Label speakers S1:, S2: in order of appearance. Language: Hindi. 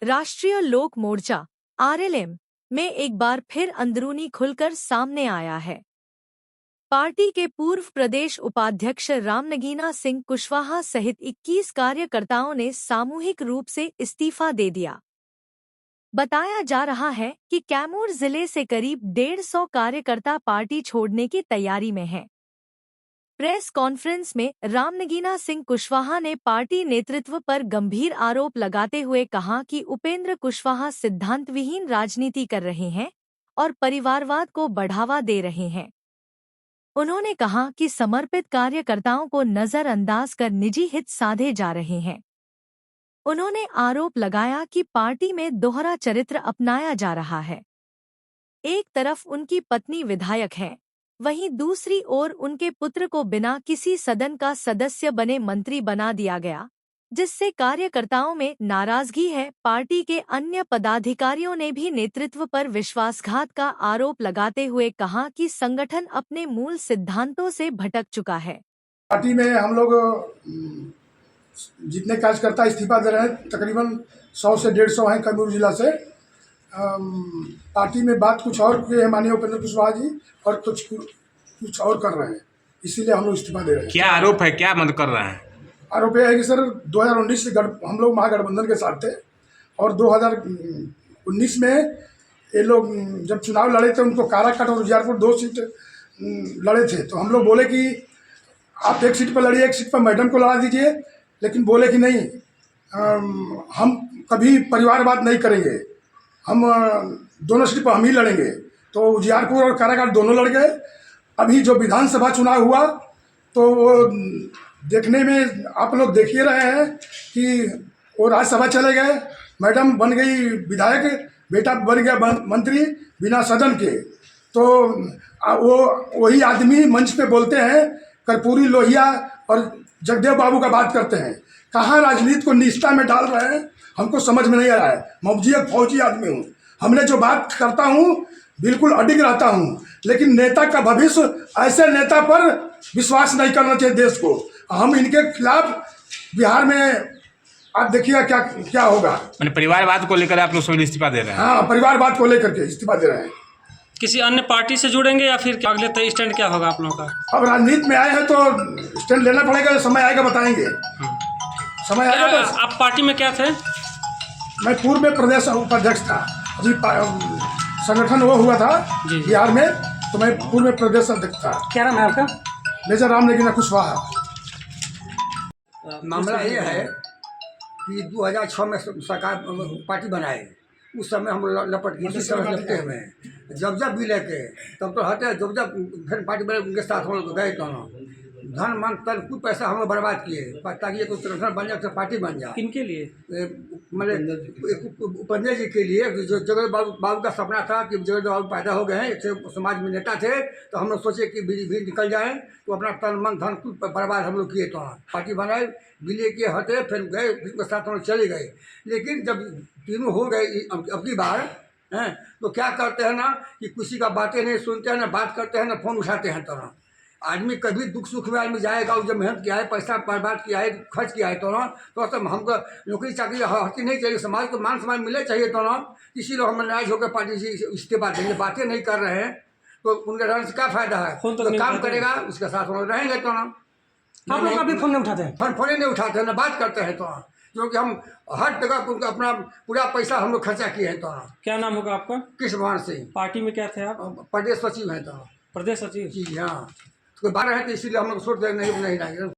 S1: राष्ट्रीय लोक मोर्चा (आरएलएम) में एक बार फिर अंदरूनी खुलकर सामने आया है। पार्टी के पूर्व प्रदेश उपाध्यक्ष रामनगीना सिंह कुशवाहा सहित 21 कार्यकर्ताओं ने सामूहिक रूप से इस्तीफा दे दिया। बताया जा रहा है कि कैमूर जिले से करीब 150 कार्यकर्ता पार्टी छोड़ने की तैयारी में हैं। प्रेस कॉन्फ्रेंस में रामनगीना सिंह कुशवाहा ने पार्टी नेतृत्व पर गंभीर आरोप लगाते हुए कहा कि उपेंद्र कुशवाहा सिद्धांतविहीन राजनीति कर रहे हैं और परिवारवाद को बढ़ावा दे रहे हैं। उन्होंने कहा कि समर्पित कार्यकर्ताओं को नजरअंदाज कर निजी हित साधे जा रहे हैं। उन्होंने आरोप लगाया कि पार्टी में दोहरा चरित्र अपनाया जा रहा है। एक तरफ उनकी पत्नी विधायक हैं, वहीं दूसरी ओर उनके पुत्र को बिना किसी सदन का सदस्य बने मंत्री बना दिया गया, जिससे कार्यकर्ताओं में नाराजगी है। पार्टी के अन्य पदाधिकारियों ने भी नेतृत्व पर विश्वासघात का आरोप लगाते हुए कहा कि संगठन अपने मूल सिद्धांतों से भटक चुका है।
S2: पार्टी में हम लोग जितने कार्यकर्ता इस्तीफा दे रहे हैं, तकरीबन 100 से 150 हैं कैमूर जिला से। पार्टी में बात कुछ और के माननीय उपेंद्र कुशवाहा जी और कुछ और कर रहे हैं, इसीलिए हम लोग इस्तीफा दे रहे हैं।
S3: क्या आरोप है, क्या मत कर रहे हैं?
S2: आरोप यह है कि सर 2019 से हम लोग महागठबंधन के साथ थे और 2019 में ये लोग जब चुनाव लड़े थे, उनको काराकाट और उजियारपुर 2 सीट लड़े थे, तो हम लोग बोले कि आप एक सीट पर लड़िए, एक सीट पर मैडम को लड़ा दीजिए, लेकिन बोले कि नहीं, हम कभी परिवारवाद नहीं करेंगे, हम दोनों सीट पर हम ही लड़ेंगे। तो उजियारपुर और काराकाट दोनों लड़ गए। अभी जो विधानसभा चुनाव हुआ तो वो देखने में आप लोग देख ही रहे हैं कि वो राज्यसभा चले गए, मैडम बन गई विधायक, बेटा बन गया मंत्री बिना सदन के। तो वो वही आदमी मंच पे बोलते हैं, कर्पूरी लोहिया और जगदेव बाबू का बात करते हैं। कहाँ राजनीति को निष्ठा में डाल रहे हैं, हमको समझ में नहीं आ रहा है। मैं एक फौजी आदमी हूँ, हमने जो बात करता हूँ बिल्कुल अडिग रहता हूँ, लेकिन नेता का भविष्य, ऐसे नेता पर विश्वास नहीं करना चाहिए देश को। हम इनके खिलाफ बिहार में आप देखिएगा क्या क्या होगा।
S3: मैंने परिवारवाद को लेकर आप लोग सभी इस्तीफा दे रहे हैं?
S2: हाँ, परिवारवाद को लेकर के इस्तीफा दे रहे हैं।
S4: किसी अन्य पार्टी से जुड़ेंगे या फिर अगले तय स्टैंड क्या होगा आप लोगों का?
S2: अब राजनीति में आए हैं तो स्टैंड लेना पड़ेगा, समय आएगा बताएंगे। समय आएगा। तो
S4: आप पार्टी में क्या थे?
S2: मैं पूर्व में प्रदेश उपाध्यक्ष था, अभी संगठन वो हुआ था बिहार में, तो मैं पूर्व में प्रदेश अध्यक्ष था।
S4: क्या नाम है आपका?
S2: मेजर रामनगीना कुशवाहा।
S5: मामला ये है कि 2006 में सरकार पार्टी बनाए, उस समय हम लपट गए, उसी समय लपटे हुए हैं। जब भी लेके तब तो हटे, जब फिर पार्टी बने उनके साथ हम लोग गए, तो धन मन तन कुछ पैसा हम लोग बर्बाद किए ताकि एक संगठन बन जाए, पार्टी बन जाए।
S4: किनके लिए?
S5: मतलब उपेंद्र जी के लिए, जो जगदेव बाबू का सपना था कि जगदेव बाबू पैदा हो गए हैं, एक समाज में नेता थे, तो हम लोग सोचे कि भी निकल जाए, तो अपना तन मन धन कुछ बर्बाद हम लोग किए, तो पार्टी बनाए, विलय किए, हटे, फिर गए, उसके साथ हम लोग चले गए। लेकिन जब तीनों हो गए अब की बार हैं, तो क्या करते हैं ना कि किसी का बातें नहीं सुनते हैं, ना बात करते हैं, ना फोन उठाते हैं। तो आदमी कभी दुख सुख में आदमी जाएगा, और जब मेहनत किया है, पैसा बर्बाद किया है, खर्च किया है, तो सब हमको नौकरी चाकरी हकी नहीं चाहिए, समाज को मान सम्मान मिले चाहिए। तो इसीलिए हम नाराज होकर पार्टी से इस्तीफा देंगे। बातें नहीं कर रहे हैं तो उनके रहने से क्या फायदा है? तो काम करेगा, उसके साथ हम लोग रहेंगे। तो
S4: आप लोग अभी फोन नहीं उठाते हैं?
S5: फोन नहीं उठाते हैं, ना बात करते हैं। तो क्योंकि हम हर जगह अपना पूरा पैसा हम लोग खर्चा किए हैं। तो
S4: क्या नाम होगा आपका? कृष्ण
S5: भगवान सिंह।
S4: पार्टी में क्या थे आप?
S5: प्रदेश सचिव हैं। तो
S4: प्रदेश सचिव?
S5: जी हाँ, तो 12 है, तो इसीलिए हम लोग छोड़ दे नहीं।